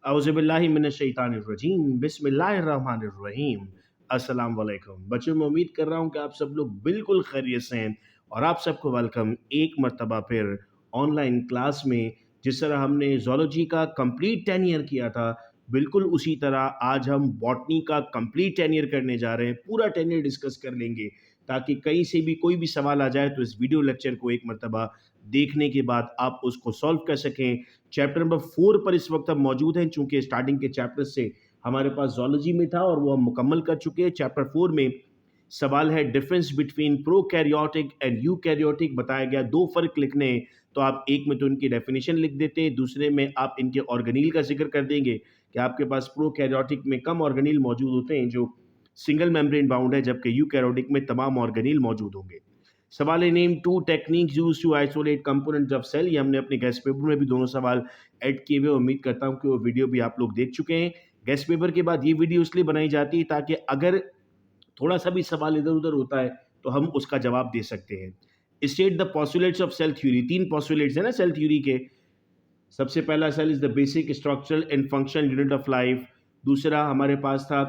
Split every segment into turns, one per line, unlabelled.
औज़ुबिल्लाहिमिनश्शैतानिर्रजीम बिस्मिल्लाहिर्रहमानिर्रहीम। अस्सलाम वालेकुम बच्चों, मैं उम्मीद कर रहा हूँ कि आप सब लोग बिल्कुल खैरियत से हैं और आप सबको वेलकम एक मर्तबा फिर ऑनलाइन क्लास में। जिस तरह हमने ज़ूलॉजी का कंप्लीट 10 ईयर किया था, बिल्कुल उसी तरह आज हम बॉटनी का कंप्लीट 10 ईयर करने जा रहे हैं। पूरा 10 ईयर डिस्कस कर लेंगे ताकि कहीं से भी कोई भी सवाल आ जाए तो इस वीडियो लेक्चर को एक मर्तबा देखने के बाद आप उसको सॉल्व कर सकें। चैप्टर नंबर 4 पर इस वक्त हम मौजूद हैं, चूंकि स्टार्टिंग के चैप्टर से हमारे पास ज़ूलॉजी में था और वो हम मुकम्मल कर चुके हैं। चैप्टर 4 में सवाल है difference between prokaryotic and eukaryotic. बताया गया दो फ़र्क लिखने हैं, तो आप एक में तो इनकी डेफिनेशन लिख देते हैं, दूसरे में आप इनके ऑर्गेनील का जिक्र कर देंगे कि आपके पास प्रोकैरियोटिक में कम ऑर्गेनील मौजूद होते हैं जो सिंगल मेम्ब्रेन बाउंड है, जबकि यूकैरियोटिक में तमाम ऑर्गेनील मौजूद होंगे। सवाल है name two techniques use to isolate components of cell. ये हमने अपने गेस्ट पेपर में भी दोनों सवाल ऐड किए हुए। उम्मीद करता हूँ कि वो वीडियो भी आप लोग देख चुके हैं। गेस्ट पेपर के बाद ये वीडियो इसलिए बनाई जाती है ताकि अगर थोड़ा सा भी सवाल इधर उधर होता है तो हम उसका जवाब दे सकते हैं। State the postulates of cell theory. 3 postulates है ना सेल थ्योरी के। सबसे पहला, cell is the basic structural and functional unit of life. दूसरा हमारे पास था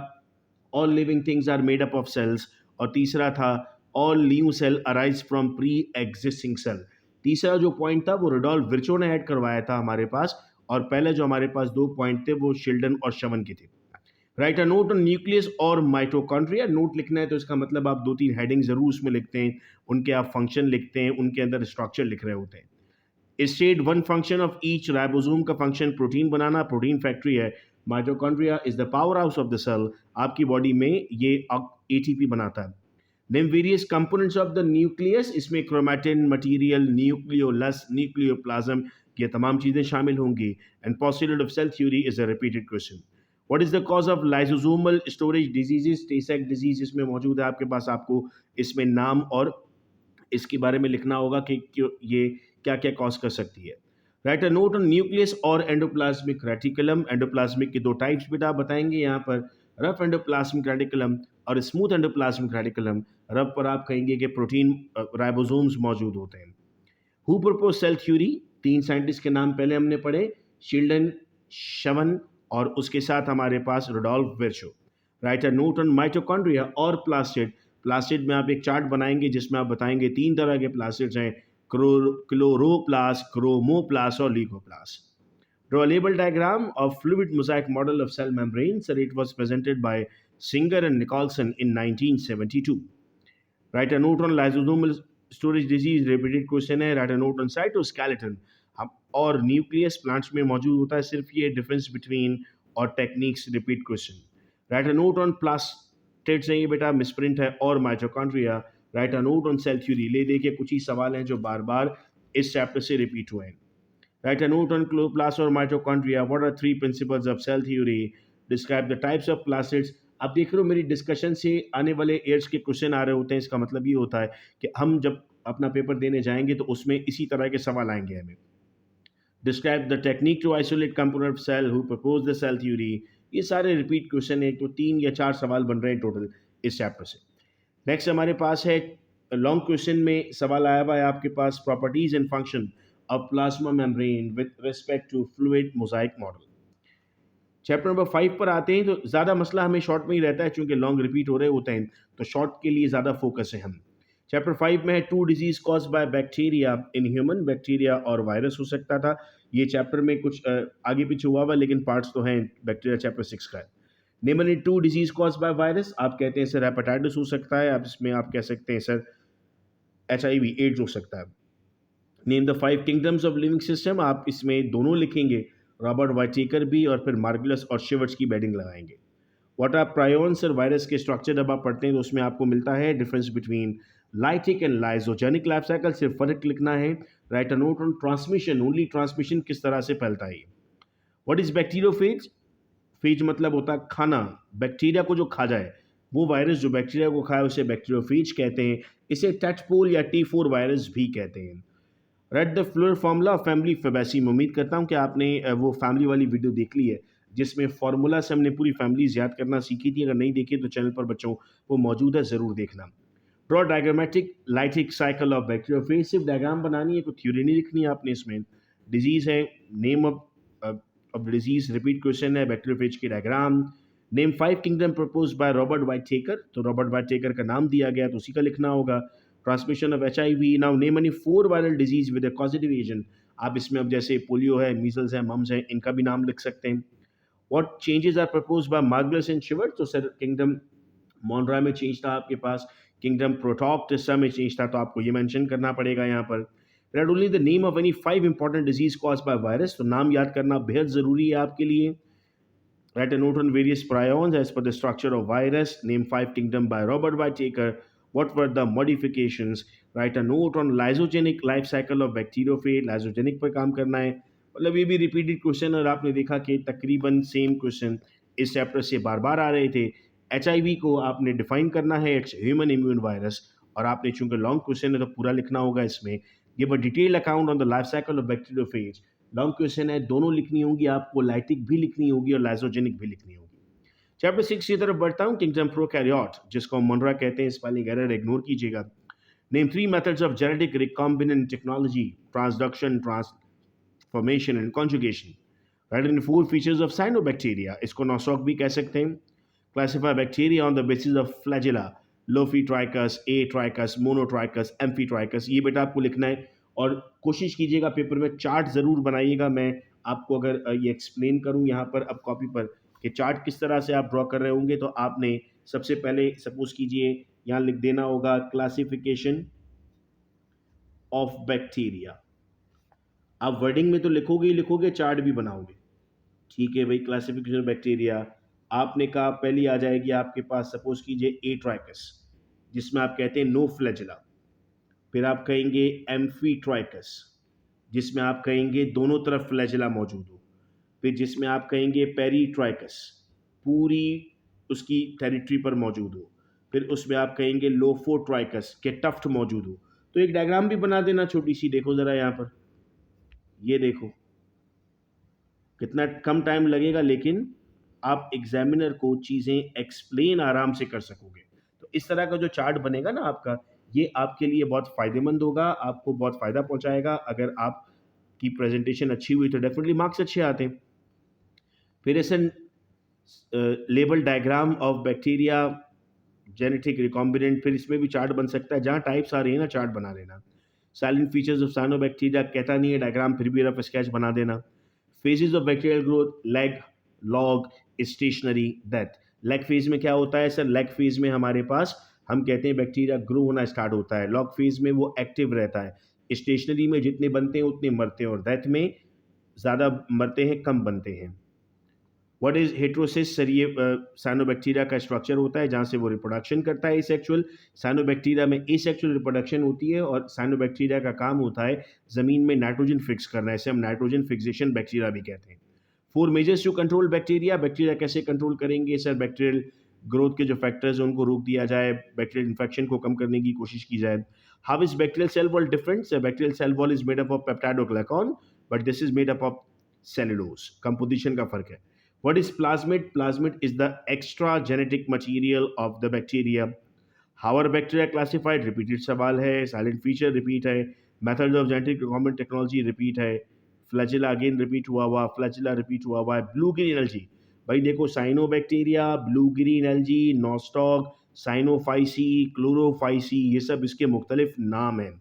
all living things are made up of cells. और तीसरा था all new cell arise from pre existing cell. तीसरा जो पॉइंट था वो रुडोल्फ विर्चो ने ऐड करवाया था हमारे पास, और पहले जो हमारे पास दो पॉइंट थे वो शिल्डन और शवन के थे। Right a note on nucleus और माइटोकॉन्ड्रिया। नोट लिखना है तो इसका मतलब आप 2-3 हेडिंग जरूर उसमें लिखते हैं, उनके आप फंक्शन लिखते हैं, उनके अंदर स्ट्रक्चर लिख रहे होते हैं। State one function of each. Ribosome का फंक्शन प्रोटीन बनाना, प्रोटीन फैक्ट्री है। Mitochondria is the power house of the cell. आपकी बॉडी में ये एटीपी बनाता है। Name various components of the nucleus. इसमें क्रोमैटिन, मटेरियल, न्यूक्लियोलस, न्यूक्लियोप्लाज्म, ये तमाम चीज़ें शामिल होंगी। And postulate of cell theory is a repeated question. What is the cause of lysosomal storage diseases. Tay Sachs disease इसमें मौजूद है आपके पास। आपको इसमें नाम और इसके बारे में लिखना होगा कि ये क्या क्या कॉज कर सकती है। Write a note on nucleus और एंडोप्लाज्मिक रेटिकुलम। एंडोप्लाज्मिक के दो टाइप्स बेटा आप बताएंगे यहाँ पर, रफ एंडोप्लाज्मिक रेटिकुलम और स्मूथ एंडोप्लाज्मिक रेटिकुलम। रफ पर आप कहेंगे कि प्रोटीन राइबोसोम्स मौजूद होते हैं। Who propose cell theory. 3 scientist के नाम पहले हमने पढ़े, शिल्डन, शवन और उसके साथ हमारे पास Rudolf Virchow. Write a note on mitochondria और प्लास्टिड। प्लास्टिड में आप एक चार्ट बनाएंगे जिसमें आप बताएंगे 3 तरह के प्लास्टिड्स हैं, क्लोरोप्लास्ट, क्रोमोप्लास्ट और लीकोप्लास्ट। Draw a label diagram of fluid mosaic model of cell membrane. Sir, it was presented by Singer and Nicholson in 1972. Write a note on lysosomal storage disease. Repeated question है. Write a note on cytoskeleton. हम और nucleus plants में मौजूद होता है, सिर्फ ये difference between और techniques. Repeat question. Right a note on plastids है ये बेटा, मिसप्रिंट है, और mitochondria. Right a note on sale theory. ले देखिए कुछ ही सवाल हैं जो बार बार इस चैप्टर से रिपीट हुए हैं। Write a note on chloroplast or mitochondria. What are 3 principles of cell theory? Describe the types of plastids. आप देख रहे हो मेरी डिस्कशन से आने वाले एयर्स के क्वेश्चन आ रहे होते हैं। इसका मतलब ये होता है कि हम जब अपना पेपर देने जाएंगे तो उसमें इसी तरह के सवाल आएंगे हमें। Describe the technique to isolate component of cell, who propose the cell theory. ये सारे रिपीट क्वेश्चन है, तो 3 या 4 सवाल बन रहे हैं टोटल इस चैप्टर से। नेक्स्ट हमारे पास है लॉन्ग क्वेश्चन में सवाल आया हुआ है आपके पास, properties and function of plasma membrane with respect to fluid mosaic model. Chapter number 5 पर आते हैं तो ज़्यादा मसला हमें शॉर्ट में ही रहता है, चूंकि लॉन्ग रिपीट हो रहे होते हैं तो शॉर्ट के लिए ज़्यादा फोकस है हम। चैप्टर 5 में है two disease cause by bacteria in human. Bacteria और वायरस हो सकता था। ये चैप्टर में कुछ आगे पीछे हुआ हुआ, लेकिन पार्ट्स तो हैं बैक्टीरिया चैप्टर 6 का। Namely two disease cause by virus. आप कहते हैं सर हेपेटाइटिस हो सकता है, आप इसमें आप कह सकते हैं सर HIV एड्स हो सकता है। Name the 5 kingdoms of living system. आप इसमें दोनों लिखेंगे, रॉबर्ट वाइटेकर भी, और फिर मार्गुलस और शिवर्ट्स की बैडिंग लगाएंगे। व्हाट आर प्रायोन्स और वायरस के स्ट्रक्चर जब आप पढ़ते हैं तो उसमें आपको मिलता है difference between lytic and lysogenic life cycle. सिर्फ फर्क लिखना है। Write a note on transmission, only transmission किस तरह से फैलता है। What is bacteriophage. फेज मतलब होता है खाना, बैक्टीरिया को जो खा जाए। वो वायरस जो बैक्टीरिया को खाए उसे बैक्टीरियोफेज कहते हैं। इसे टेटपोल या T4 वायरस भी कहते हैं। Right the floor formula of family Fabaceae. मैं उम्मीद करता हूँ कि आपने वो फैमिली वाली वीडियो देख ली है जिसमें फार्मूला से हमने पूरी फैमिलीज याद करना सीखी थी। अगर नहीं देखी तो चैनल पर बच्चों वो मौजूद है, ज़रूर देखना। Draw diagrammatic lytic cycle of bacteriophage. सिर्फ डायग्राम बनानी है, कोई थ्योरी नहीं लिखनी है आपने इसमें। डिजीज़ है, name of of the disease, repeat question है, बैक्टीरियोफेज की diagram. Name 5 kingdom propose by Robert white taker, तो रॉबर्ट वाइट टेकर का नाम दिया गया तो उसी का लिखना होगा। Transmission of HIV, now name any 4 viral disease with a causative agent, आप इसमें अब जैसे पोलियो है, मीजल्स है, मम्स है, इनका भी नाम लिख सकते हैं। What changes are proposed by Margulis and Schwartz, तो सर किंगडम मोनरा में चेंज था आपके पास, किंगडम प्रोटॉक्टिसा में चेंज था, तो आपको ये मेंशन करना पड़ेगा यहाँ पर। Red only the name of any 5 important disease cause by virus, तो नाम याद करना बेहद ज़रूरी है आपके लिए। Write a note on various prions as per the structure of virus. Name 5 kingdom by Robert Whittaker. What were the modifications? Write a note on lysogenic life cycle of bacteriophage. Lysogenic पर काम करना है। मतलब ये भी repeated question और आपने देखा कि तकरीबन सेम क्वेश्चन इस चैप्टर से बार बार आ रहे थे। HIV को आपने डिफाइन करना है, इट्स ह्यूमन इम्यून वायरस, और आपने चूंकि लॉन्ग क्वेश्चन है तो पूरा लिखना होगा इसमें। Give a detail account on the life cycle of bacteriophage, long question है, दोनों लिखनी होंगी आपको, लाइटिक भी लिखनी होगी और लाइसोजेनिक भी लिखनी होगी। चैप्टर 6 की तरफ बढ़ता हूँ, किंगडम प्रोकैरियोट, जिसको मोनरा कहते हैं, स्पेलिंग एरर इग्नोर कीजिएगा। Name 3 methods of genetic recombinant technology, transduction, transformation and conjugation. Write in 4 features of cyanobacteria, इसको नॉसॉक भी कह सकते हैं। Classify bacteria on the basis of flagella, lophotrichous, atrichous, monotrichous, amphitrichous, ये बेटा आपको लिखना है। और कोशिश कीजिएगा पेपर में चार्ट ज़रूर बनाइएगा। मैं आपको अगर ये एक्सप्लेन करूं यहाँ पर अब कॉपी पर कि चार्ट किस तरह से आप ड्रॉ कर रहे होंगे, तो आपने सबसे पहले सपोज कीजिए यहाँ लिख देना होगा क्लासिफिकेशन ऑफ बैक्टीरिया। आप वर्डिंग में तो लिखोगे ही लिखोगे, चार्ट भी बनाओगे, ठीक है भाई। क्लासिफिकेशन ऑफ बैक्टीरिया आपने कहा पहली आ जाएगी आपके पास, सपोज कीजिए ए ट्राइकस, जिसमें आप कहते हैं नो फ्लैजिला। फिर आप कहेंगे एम्फीट्राइकस, जिसमें आप कहेंगे दोनों तरफ फ्लैजिला मौजूद हो। फिर जिसमें आप कहेंगे पेरीट्राइकस, पूरी उसकी टेरिटरी पर मौजूद हो। फिर उसमें आप कहेंगे लोफोट्राइकस के टफ्ट मौजूद हो। तो एक डायग्राम भी बना देना छोटी सी, देखो ज़रा यहाँ पर, ये देखो कितना कम टाइम लगेगा, लेकिन आप एग्जामिनर को चीज़ें एक्सप्लेन आराम से कर सकोगे। तो इस तरह का जो चार्ट बनेगा ना आपका, ये आपके लिए बहुत फ़ायदेमंद होगा, आपको बहुत फ़ायदा पहुंचाएगा। अगर आपकी प्रेजेंटेशन अच्छी हुई तो डेफिनेटली मार्क्स अच्छे आते हैं। फिर ऐसे label diagram of bacteria genetic recombinant, फिर इसमें भी चार्ट बन सकता है, जहाँ टाइप्स आ रही है ना चार्ट बना लेना। साइलेंट फीचर्स ऑफ साइनोबैक्टीरिया कहता नहीं है डायग्राम, फिर भी रफ स्केच बना देना। Phases of bacterial growth, lag, log, stationary, death. Lag phase में क्या होता है सर? लेग फेज में हमारे पास हम कहते हैं बैक्टीरिया ग्रो होना स्टार्ट होता है, लॉग फेज में वो एक्टिव रहता है, स्टेशनरी में जितने बनते हैं उतने मरते हैं, और डेथ में ज़्यादा मरते हैं कम बनते हैं। What is heterosis sir? ये साइनोबैक्टीरिया का स्ट्रक्चर होता है जहाँ से वो रिप्रोडक्शन करता है एसेक्सुअल। साइनोबैक्टीरिया में एसेक्सुअल रिप्रोडक्शन होती है, और साइनोबैक्टीरिया का काम होता है ज़मीन में नाइट्रोजन फिक्स करना, इसे हम नाइट्रोजन फिक्सेशन बैक्टीरिया भी कहते हैं। 4 measures to control bacteria, bacteria कैसे कंट्रोल करेंगे सर? बैक्टीरियल ग्रोथ के जो फैक्टर्स हैं उनको रोक दिया जाए, बैक्टीरियल इन्फेक्शन को कम करने की कोशिश की जाए। How is bacterial cell wall different? Bacterial cell wall is made up of peptidoglycan, but this is made up of cellulose, composition का फर्क है। What is plasmid? Plasmid is the extra genetic material of the bacteria. How are bacteria classified? Repeated सवाल है। Silent feature repeat है। Methods of genetic recombinant technology repeat है। Flagella again repeat हुआ हुआ, flagella repeat हुआ हुआ है। Blue green algae, भाई देखो cyanobacteria, blue green algae, nostoc, Cyanophyceae, Chlorophyceae, ये सब इसके मुख्तलिफ नाम हैं।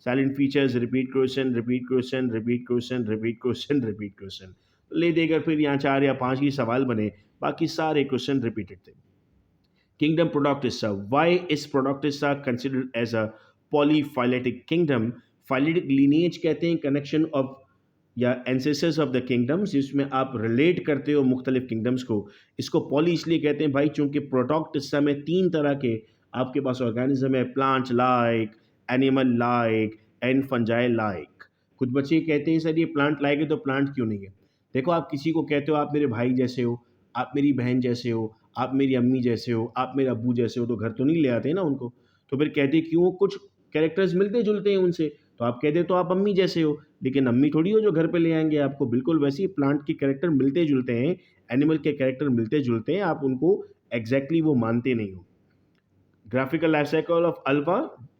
Salient features, repeat question, repeat question, repeat question, repeat question, repeat question. ले देकर फिर यहाँ 4 या 5 ही सवाल बने, बाकी सारे क्वेश्चन रिपीटेड थे। Kingdom Protoctista, why is Protoctista considered as a polyphyletic kingdom? Phyletic lineage कहते हैं कनेक्शन ऑफ या एंसेस्टर्स ऑफ द किंगडम्स, जिसमें आप रिलेट करते हो मुख्तलिफ किंगडम्स को। इसको पॉली इसलिए कहते हैं भाई चूंकि प्रोडक्टिसा में 3 तरह के आपके पास ऑर्गेनिज्म है, plant like, animal like and fungi like. कुछ बच्चे कहते हैं सर ये प्लांट लाइक है तो प्लांट क्यों नहीं है? देखो आप किसी को कहते हो आप मेरे भाई जैसे हो, आप मेरी बहन जैसे हो, आप मेरी अम्मी जैसे हो, आप मेरे अब्बू जैसे हो, तो घर तो नहीं ले आते ना उनको। तो फिर कहते क्यों? कुछ कैरेक्टर्स मिलते जुलते हैं उनसे, तो आप कहते तो आप अम्मी जैसे हो, लेकिन अम्मी थोड़ी हो जो घर पे ले आएंगे आपको। बिल्कुल वैसे ही प्लांट के कैरेक्टर मिलते जुलते हैं, एनिमल के कैरेक्टर मिलते जुलते हैं, आप उनको एग्जैक्टली वो मानते नहीं हो। Graphical life cycle of Alva,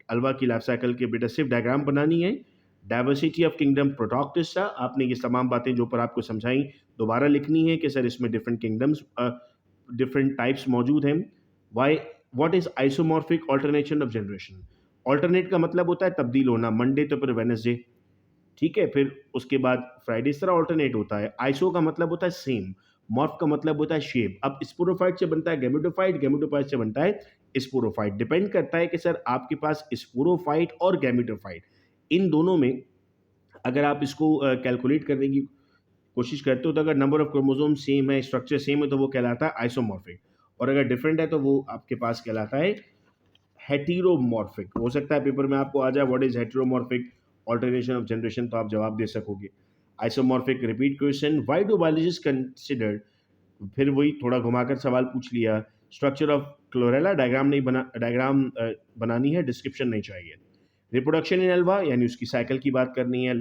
Alva की लाइफ साइकिल के बेटा सिर्फ डायग्राम बनानी है। डाइवर्सिटी ऑफ किंगडम प्रोटॉक्टिस्टा, आपने ये तमाम बातें जो पर आपको समझाई दोबारा लिखनी है कि सर इसमें डिफरेंट किंगडम्स डिफरेंट टाइप्स मौजूद हैं। Why what is isomorphic alternation of generation? Alternate का मतलब होता है तब्दील होना, मंडे तो फिर वेनसडे, ठीक है, फिर उसके बाद फ्राइडे, इस तरह ऑल्टरनेट होता है। आइसो का मतलब होता है सेम, मॉर्फ का मतलब होता है शेप। अब स्पोरोफाइट से बनता है गैमेटोफाइट, गैमेटोफाइट से बनता है स्पोरोफाइट। डिपेंड करता है कि सर आपके पास स्पोरोफाइट और गैमेटोफाइट, इन दोनों में अगर आप इसको कैलकुलेट करने की कोशिश करते हो तो अगर नंबर ऑफ क्रोमोसोम सेम है, स्ट्रक्चर सेम है, तो वो कहलाता है आइसोमॉर्फिक, और अगर डिफरेंट है तो वो आपके पास कहलाता है हेटेरोमॉर्फिक। हो सकता है पेपर में आपको आ जाए what is heteromorphic alternation of generation, तो आप जवाब दे सकोगे। Isomorphic repeat question, why do biologist consider, फिर वही थोड़ा घुमाकर सवाल पूछ लिया। स्ट्रक्चर ऑफ क्लोरेला, डायग्राम नहीं बना, डायग्राम बनानी है, डिस्क्रिप्शन नहीं चाहिए। रिप्रोडक्शन इन अल्वा, यानी उसकी साइकिल की बात करनी है।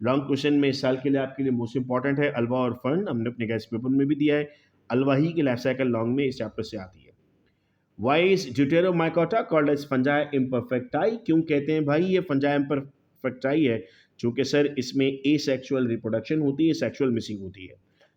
लॉन्ग क्वेश्चन में इस साल के लिए आपके लिए मोस्ट इंपॉर्टेंट है अल्वा और फर्न, हमने अपने गैस पेपर में भी दिया है। अल्वा ही की लाइफ साइकिल लॉन्ग में इस चैप्टर से आती है। Why is Deuteromycota called as fungi imperfecti, क्यों कहते हैं भाई ये फंजाई इम्परफेक्टाई है? चूंकि सर इसमें ए सेक्सुअल रिप्रोडक्शन होती है, सेक्सुअल मिसिंग होती है।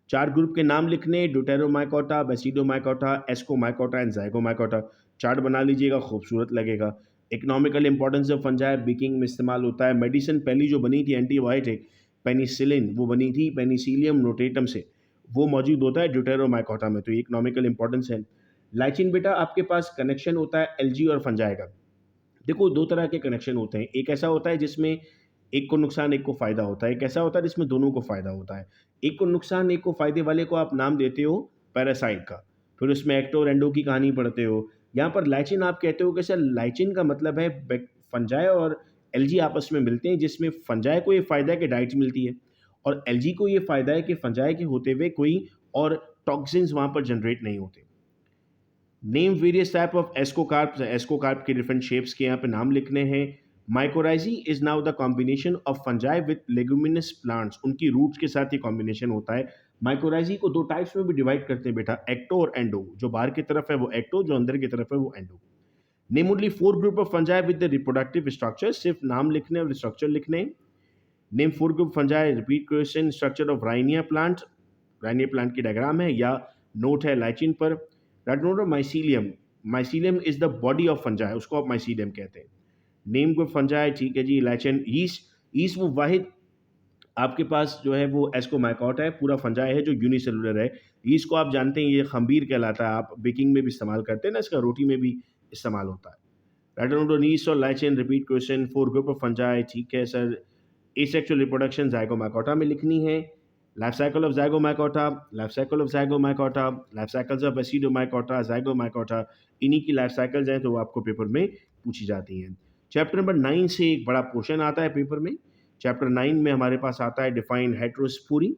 चार ग्रुप के नाम लिखने, ड्यूटेरोमाइकोटा, बेसिडोमाइकोटा, एस्कोमाइकोटा एंड जाइगोमाइकोटा। चार्ट बना लीजिएगा, खूबसूरत लगेगा। Economical importance of fungi, baking में इस्तेमाल होता है। मेडिसिन पहली जो बनी थी एंटीबायोटिक पेनिसिलिन, वो बनी थी पेनिसिलियम नोटेटम से, वो मौजूद होता है ड्यूटेरोमाइकोटा में, तो ये इकोनॉमिकल इंपॉर्टेंस है। लाइचिन बेटा आपके पास कनेक्शन होता है एलजी और फंजाई का। देखो दो तरह के कनेक्शन होते हैं, एक ऐसा होता है जिसमें एक को नुकसान एक को फायदा होता है, एक ऐसा होता है जिसमें दोनों को फायदा होता है। एक को नुकसान एक को फायदे वाले को आप नाम देते हो पैरासाइट का, फिर उसमें एक्टो और एंडो की कहानी पढ़ते हो। यहाँ पर लाइचिन आप कहते हो कि सर लाइचिन का मतलब है फंजाई और एलजी आपस में मिलते हैं, जिसमें फंजाई को ये फायदा है कि डाइट्स मिलती है, और एलजी को ये फायदा है कि फंजाई के होते हुए कोई और टॉक्सिन्स वहाँ पर जनरेट नहीं होते। Name various type of ascocarp, ascocarp के डिफरेंट शेप्स के यहाँ पे नाम लिखने हैं। Mycorrhizae is now the combination of fungi with leguminous plants, उनकी रूट्स के साथ ये कॉम्बिनेशन होता है। माइकोराइजी को दो टाइप्स में भी डिवाइड करते हैं बेटा, एक्टो और एंडो। जो बाहर की तरफ है वो एक्टो, जो अंदर की तरफ है वो endo. Name only four group of fungi with the reproductive structure, सिर्फ नाम लिखने और स्ट्रक्चर लिखने। Name four group fungi, repeat question, structure of Rhynia plant, Rhynia plant की डायग्राम है या नोट है लाइचिन पर। Right note of mycelium, mycelium is the body of fungi, उसको आप माइसीलियम कहते हैं। नेम ग्रुप फंजाई, ठीक है जी। लाइचिन, ईस्ट, ईस्ट वो वाहिद आपके पास जो है वो एस्कोमाइकोटा है, पूरा फंजाई है जो यूनिसेलुलर है। ईस्ट को आप जानते हैं ये खंबीर कहलाता है, आप बेकिंग में भी इस्तेमाल करते हैं ना, इसका रोटी में भी इस्तेमाल होता है। राइट नोट ऑफ ईस्ट और lichen, repeat question, four group of fungi, ठीक है सर। एसेक्सुअल रिप्रोडक्शन जाइगोमाइकोटा में लिखनी है। Life cycle of Zygomycota, life cycle of Zygomycota, life cycles of Ascomycota, Zygomycota, इन्हीं की लाइफ साइकिल्स हैं तो वो आपको पेपर में पूछी जाती हैं। चैप्टर नंबर 9 से एक बड़ा पोर्शन आता है पेपर में। चैप्टर 9 में हमारे पास आता है डिफाइन हेट्रोस्पोरी।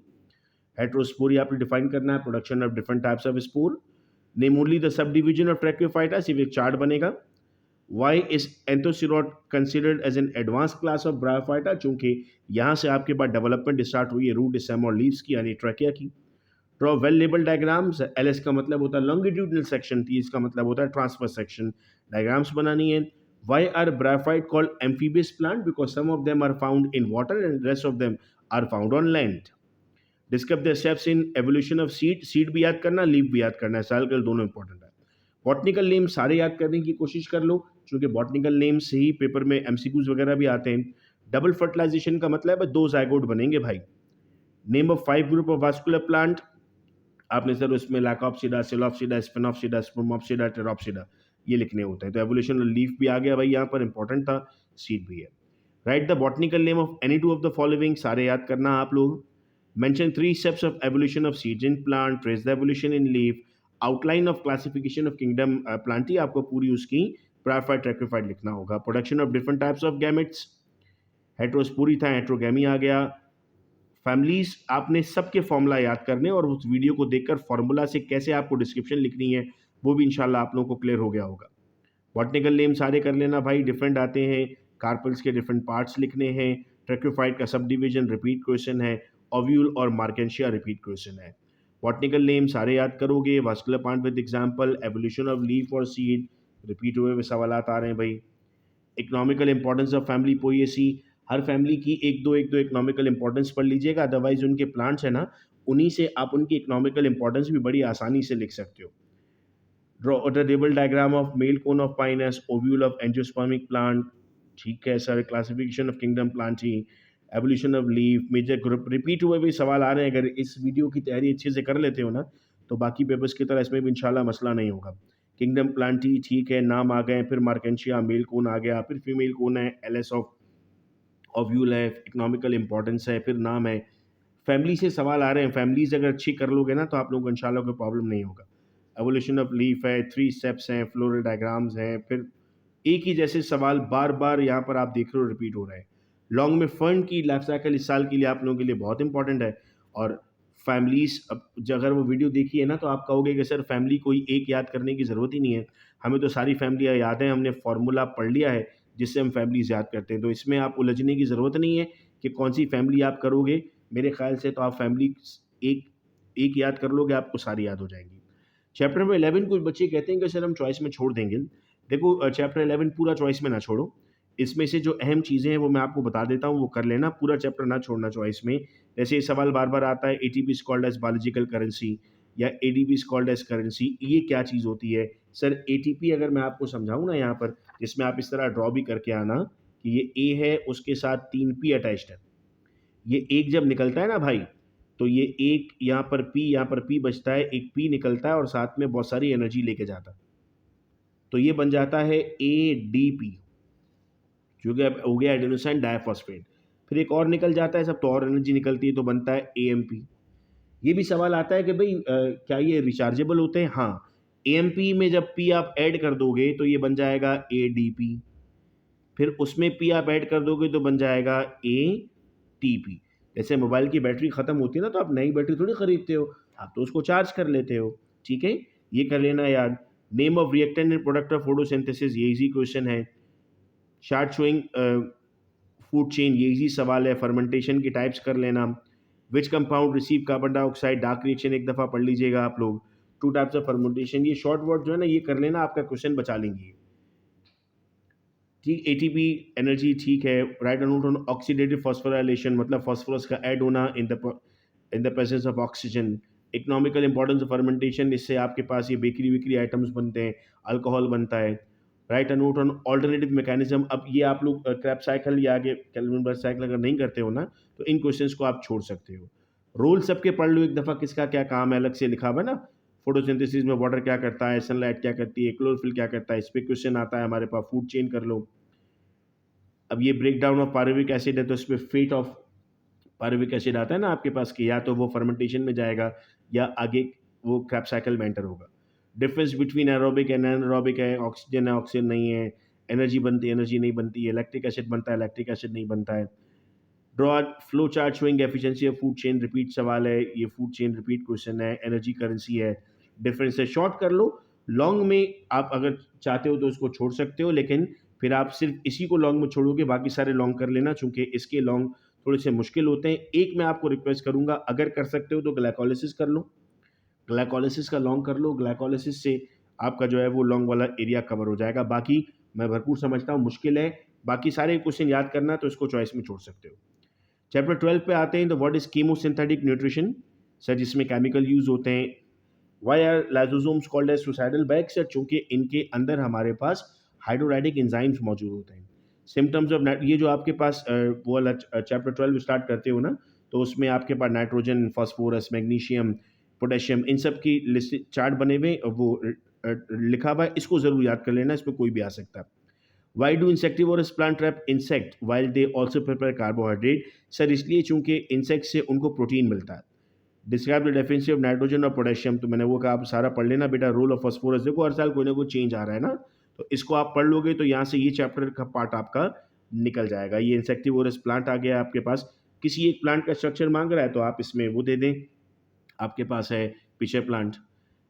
हेट्रोस्पोरी आपने डिफाइन करना है, production of different types of spore. Name only the subdivision of Tracheophyta, सिर्फ एक चार्ट बनेगा। Why is Anthoceros considered as an advance class of Bryophyta, चूंकि यहाँ से आपके पास डेवलपमेंट स्टार्ट हुई है रूट स्टेम और लीव्स की, यानी ट्रैकिया की। Draw well label diagrams, L S का मतलब होता है लॉन्गिट्यूडनल सेक्शन, टी इसका मतलब होता है ट्रांसफर सेक्शन। डायग्राम्स बनानी है। Why are bryophyte called amphibious plant? Because some of them are found in water and rest of them are found on land. Discuss the steps in evolution of seed, seed भी याद करना, leave भी याद करना है, साल के दोनों इंपॉर्टेंट है। बॉटनिकल नेम सारे याद करने की कोशिश कर लो, क्योंकि बॉटनिकल नेम से ही पेपर में एमसीक्यूज वगैरह भी आते हैं। डबल फर्टिलाइजेशन का मतलब है दो जाइगोट बनेंगे भाई। Name of 5 group of vascular plant, आपने सर उसमें लैकोप्सिडा, सिलोप्सिडा, स्पिनोप्सिडा, स्पर्मोप्सिडा, टेरोप्सिडा ये लिखने होते हैं। तो एवोल्यूशन लीफ भी आ गया भाई, यहाँ पर इंपॉर्टेंट था, सीड भी है। Right the botanical name of any two of the following, सारे याद करना आप लोग। Mention 3 steps of evolution of seeds in plant, trace the evolution in leaf, outline of classification of kingdom Plantae, आपको पूरी उसकी ब्रायोफाइट ट्रैक्योफाइट लिखना होगा। Production of different types of gametes, heterospory था, हेट्रोगैमी आ गया। फैमिलीज आपने सबके फॉर्मूला याद करने, और उस वीडियो को देखकर फॉर्मूला से कैसे आपको डिस्क्रिप्शन लिखनी है वो भी इंशाल्लाह आप लोगों को क्लियर हो गया होगा। बॉटनिकल नेम सारे कर लेना भाई, डिफरेंट आते हैं, कार्पल्स के डिफरेंट पार्ट्स लिखने हैं। ट्रैक्योफाइट का सब डिवीजन रिपीट क्वेश्चन है। ओव्यूल और मार्केंशिया रिपीट क्वेश्चन है। बॉटनिकल नेम सारे याद करोगे। Vascular plant with example, evolution of leaf और सीड, रिपीट हुए हुए सवाल आ रहे हैं भाई। Economical importance of family Poaceae, her family की एक दो इकोनॉमिकल इंपॉर्टेंस पढ़ लीजिएगा, अदरवाइज उनके प्लांट्स है ना, उन्हीं से आप उनकी इकोनॉमिकल इंपॉर्टेंस भी बड़ी आसानी से लिख सकते हो। Draw the table diagram of male cone of pine as ovule of angiospermic plant. ठीक है sir, classification of kingdom plant ही, evolution of leaf, major group, repeat हुए भी सवाल आ रहे हैं। अगर इस वीडियो की तैयारी अच्छे से कर लेते हो ना, तो बाकी पेपर्स की तरह इसमें भी इंशाल्लाह मसला नहीं होगा। किंगडम प्लांट ही, ठीक है, नाम आ गए, फिर मार्केंशिया, मेल कोन आ गया, फिर फीमेल कोन है, एलएस ऑफ ओव्यूल है, इकोनॉमिकल इंपॉर्टेंस है, फिर नाम है। फैमिली से सवाल आ रहे हैं, फैमिलीज अगर अच्छी कर लोगे ना तो आप लोगों को इंशाल्लाह कोई प्रॉब्लम नहीं होगा। एवोल्यूशन ऑफ लीफ है, 3 स्टेप्स हैं, फ्लोरल डायग्राम्स हैं, फिर एक ही जैसे सवाल बार-बार यहाँ पर आप देख रहे हो रिपीट हो रहा है। लॉन्ग में फंड की लाइफ साइकिल इस साल के लिए आप लोगों के लिए बहुत इंपॉर्टेंट है। और फैमिलीज़ अब अगर वो वीडियो देखी है ना तो आप कहोगे कि सर फैमिली कोई एक याद करने की ज़रूरत ही नहीं है। हमें तो सारी फैमिलियाँ याद हैं, हमने फ़ॉर्मूला पढ़ लिया है जिससे हम फैमिलीज़ याद करते हैं। तो इसमें आप उलझने की ज़रूरत नहीं है कि कौन-सी फैमिली आप करोगे। मेरे ख़्याल से तो आप फैमिली एक एक याद कर लोगे, आपको सारी याद हो जाएँगी। चैप्टर नंबर 11 कुछ बच्चे कहते हैं कि सर हम चॉइस में छोड़ देंगे। देखो चैप्टर 11 पूरा चॉइस में ना छोड़ो। इसमें से जो अहम चीज़ें हैं वो मैं आपको बता देता हूँ, वो कर लेना, पूरा चैप्टर ना छोड़ना चॉइस में। जैसे ये सवाल बार-बार आता है, ATP is called as biological currency या ADP is called as currency, ये क्या चीज़ होती है? सर एटीपी अगर मैं आपको समझाऊँ ना यहाँ पर, जिसमें आप इस तरह ड्रॉ भी करके आना कि ये ए है, उसके साथ 3 पी अटैच्ड है। ये एक जब निकलता है ना भाई, तो ये एक यहाँ पर पी बचता है, एक पी निकलता है और साथ में बहुत सारी एनर्जी लेके जाता है। तो ये बन जाता है एडीपी, जो कि अब हो गया एडेनोसिन डाइफॉस्फेट। फिर एक और निकल जाता है, सब तो और एनर्जी निकलती है, तो बनता है एएमपी। ये भी सवाल आता है कि भाई क्या ये रिचार्जेबल होते हैं? हाँ, एएमपी में जब पी आप ऐड कर दोगे तो ये बन जाएगा एडीपी। फिर उसमें पी आप ऐड कर दोगे तो बन जाएगा एटीपी। जैसे मोबाइल की बैटरी ख़त्म होती है ना, तो आप नई बैटरी थोड़ी खरीदते हो, आप तो उसको चार्ज कर लेते हो। ठीक है, ये कर लेना याद। Name of reactant in product of photosynthesis, ये इजी क्वेश्चन है। चार्ट शोइंग फूड चेन, ये इजी सवाल है। फर्मेंटेशन की टाइप्स कर लेना। Which compound receive carbon dioxide, dark reaction एक दफ़ा पढ़ लीजिएगा आप लोग। टू टाइप्स ऑफ फर्मेंटेशन, ये शॉर्ट वर्ड जो है ना, ये कर लेना, आपका क्वेश्चन बचा लेंगे। ठीक, एटीपी एनर्जी ठीक है। Right note on oxidative phosphorylation, मतलब फॉस्फोरस का ऐड होना in the presence of oxygen. Economical importance of fermentation, इससे आपके पास ये बेकरी वेकरी आइटम्स बनते हैं, अल्कोहल बनता है। Right note on alternative mechanism, अब ये आप लोग क्रैप साइकिल या आगे कैल्विन बर्ग साइकिल अगर नहीं करते हो ना, तो इन क्वेश्चंस को आप छोड़ सकते हो। रोल सबके पढ़ लो एक दफ़ा, किसका क्या काम है अलग से लिखा हुआ है ना। फोटोसिंथेसिस में वाटर क्या करता है, सनलाइट क्या करती है, क्लोरोफिल क्या करता है, इस पर क्वेश्चन आता है हमारे पास। फूड चेन कर लो। अब ये break down of pyruvic acid है, तो इसमें फेट ऑफ पायरुविक एसिड आता है ना आपके पास, कि या तो वो फर्मेंटेशन में जाएगा या आगे वो क्रैप साइकिल में एंटर होगा। Difference between aerobic and anaerobic है, ऑक्सीजन है, ऑक्सीजन नहीं है। एनर्जी बनती है, एनर्जी नहीं बनती है। इलेक्ट्रिक एसिड बनता है, इलेक्ट्रिक एसिड नहीं बनता है। Draw flow chart showing efficiency of food chain, repeat सवाल है, ये फूड चेन रिपीट क्वेश्चन है। एनर्जी करेंसी है, डिफरेंस है, शॉर्ट कर लो। लॉन्ग में आप अगर चाहते हो तो उसको छोड़ सकते हो, लेकिन फिर आप सिर्फ इसी को लॉन्ग में छोड़ोगे, बाकी सारे लॉन्ग कर लेना, चूंकि इसके लॉन्ग थोड़े से मुश्किल होते हैं। एक मैं आपको रिक्वेस्ट करूंगा, अगर कर सकते हो तो ग्लाइकोलिसिस कर लो, ग्लाइकोलिसिस का लॉन्ग कर लो। ग्लाइकोलिसिस से आपका जो है वो लॉन्ग वाला एरिया कवर हो जाएगा। बाकी मैं भरपूर समझता हूँ मुश्किल है, बाकी सारे क्वेश्चन याद करना तो इसको चॉइस में छोड़ सकते हो। चैप्टर 12 पे आते हैं, तो what is chemosynthetic nutrition, sir जिसमें केमिकल यूज होते हैं। Why are lysosomes called as suicidal bag, sir चूंकि इनके अंदर हमारे पास हाइड्रोलाइटिक एंजाइम्स मौजूद होते हैं। सिम्टम्स ऑफ ये जो आपके पास वो वाला चैप्टर 12 स्टार्ट करते हो ना, तो उसमें आपके पास नाइट्रोजन, फास्फोरस, मैग्नीशियम, पोटेशियम, इन सब की लिस्ट चार्ट बने हुए वो लिखा हुआ है, इसको ज़रूर याद कर लेना, इसमें कोई भी आ सकता है। Why do insectivorous plant trap insect while they also prepare carbohydrate, sir इसलिए चूंकि इंसेक्ट से उनको प्रोटीन मिलता है। डिस्क्राइब द डेफिनेसी ऑफ नाइट्रोजन और पोटेशियम, तो मैंने वो कहा आप सारा पढ़ लेना बेटा। रोल ऑफ फास्फोरस, देखो हर साल कोई ना कोई चेंज आ रहा है ना, तो इसको आप पढ़ लोगे तो यहाँ से ये चैप्टर का पार्ट आपका निकल जाएगा। ये इंसेक्टिवोरस प्लांट आ गया आपके पास। किसी एक प्लांट का स्ट्रक्चर मांग रहा है तो आप इसमें वो दे दें, आपके पास है पिशे plant.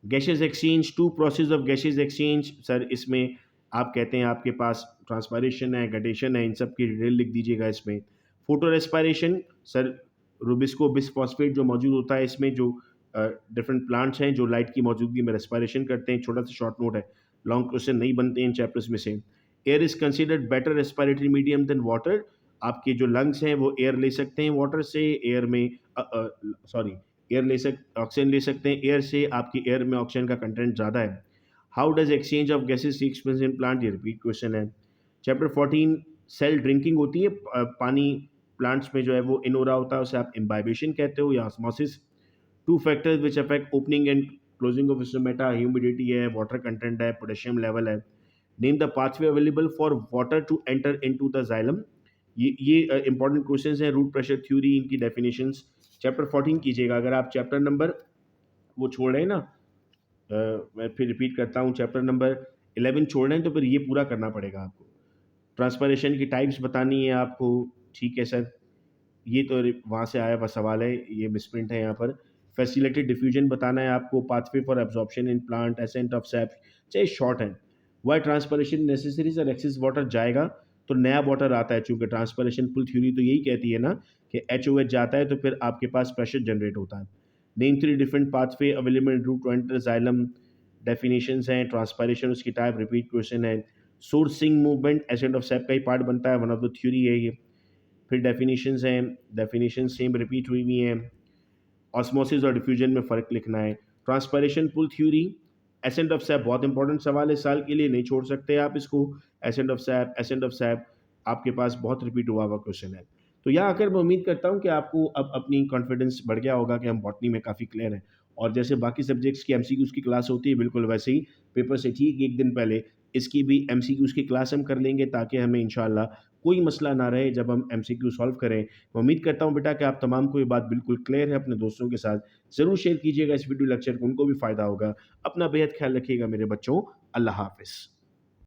Gases exchange, two process of gases exchange, sir इसमें आप कहते हैं आपके पास ट्रांसपायरेशन है, गडेशन है, इन सब की डिटेल लिख दीजिएगा इसमें। Photo respiration, sir rubisco bisphosphate जो मौजूद होता है इसमें, जो डिफरेंट प्लांट्स हैं जो लाइट की मौजूदगी में रेस्पायरेशन करते हैं। छोटा सा शॉर्ट नोट है, लॉन्ग क्वेश्चन नहीं बनते इन चैप्टर्स में से। Air is considered better respiratory medium than water, आपके जो लंग्स हैं वो एयर ले सकते हैं वाटर से, एयर में सॉरी एयर ऑक्सीजन ले सकते हैं एयर से, आपकी एयर में ऑक्सीजन का कंटेंट ज़्यादा है। How does exchange of gases takes place in plant, ये रिपीट क्वेश्चन है। चैप्टर 14 सेल ड्रिंकिंग होती है, पानी प्लांट्स में जो है वो इन हो रहा होता है, उसे आप इम्बाइबेशन कहते हो या osmosis. Two factors which affect opening and closing of stomata, humidity है, वाटर कंटेंट है, पोटेशियम लेवल है। Name the pathway available for water to enter into the xylem. ये इंपॉर्टेंट क्वेश्चंस हैं। रूट प्रेशर थ्योरी, इनकी definitions chapter 14 कीजिएगा। अगर आप chapter number वो छोड़ रहे हैं ना, मैं फिर रिपीट करता हूँ, चैप्टर नंबर 11 छोड़ रहे हैं तो फिर ये पूरा करना पड़ेगा आपको। ट्रांसपरेशन की टाइप्स बतानी है आपको, ठीक है सर। ये तो वहाँ से आया हुआ सवाल है, ये मिसप्रिंट है यहाँ पर। फैसिलिटेड डिफ्यूजन बताना है आपको, pathway for absorption in plant, ascent of sap, चाहे शॉर्ट है। Why transpiration necessary sir, excess water जाएगा तो नया वाटर आता है, चूंकि ट्रांसपरेशन पुल थ्योरी तो यही कहती है ना कि HOH जाता है तो फिर आपके पास प्रेशर जनरेट होता है। Name 3 different pathway available root to enter xylem, definitions हैं। ट्रांसपरेशन उसकी टाइप, रिपीट क्वेश्चन है। Sourcing movement ascent of sap का ही पार्ट बनता है, वन ऑफ द थ्योरी है ये। फिर डेफिनेशंस हैं, डेफिनेशन सेम रिपीट हुई हुई हैं। ऑस्मोसिस और डिफ्यूजन में फ़र्क लिखना है। Transpiration pull theory, ascent of sap बहुत इंपॉर्टेंट सवाल है, साल के लिए नहीं छोड़ सकते आप इसको। Accent of SAP, accent of SAP आपके पास बहुत रिपीट हुआ हुआ क्वेश्चन है। तो यहाँ आकर मैं उम्मीद करता हूँ कि आपको अब अपनी कॉन्फिडेंस बढ़ गया होगा कि हम बॉटनी में काफ़ी क्लियर हैं। और जैसे बाकी सब्जेक्ट्स की MCQs की क्लास होती है, बिल्कुल वैसे ही पेपर से ठीक एक दिन पहले इसकी भी MCQs की क्लास हम कर लेंगे, ताकि हमें इंशाल्लाह कोई मसला ना रहे जब हम MCQ सॉल्व करें। मैं उम्मीद करता हूँ बेटा कि आप तमाम को ये बात बिल्कुल क्लियर है। अपने दोस्तों के साथ ज़रूर शेयर कीजिएगा इस वीडियो लेक्चर को, उनको भी फ़ायदा होगा। अपना बेहद ख्याल रखिएगा मेरे बच्चों। अल्लाह हाफ़िज़।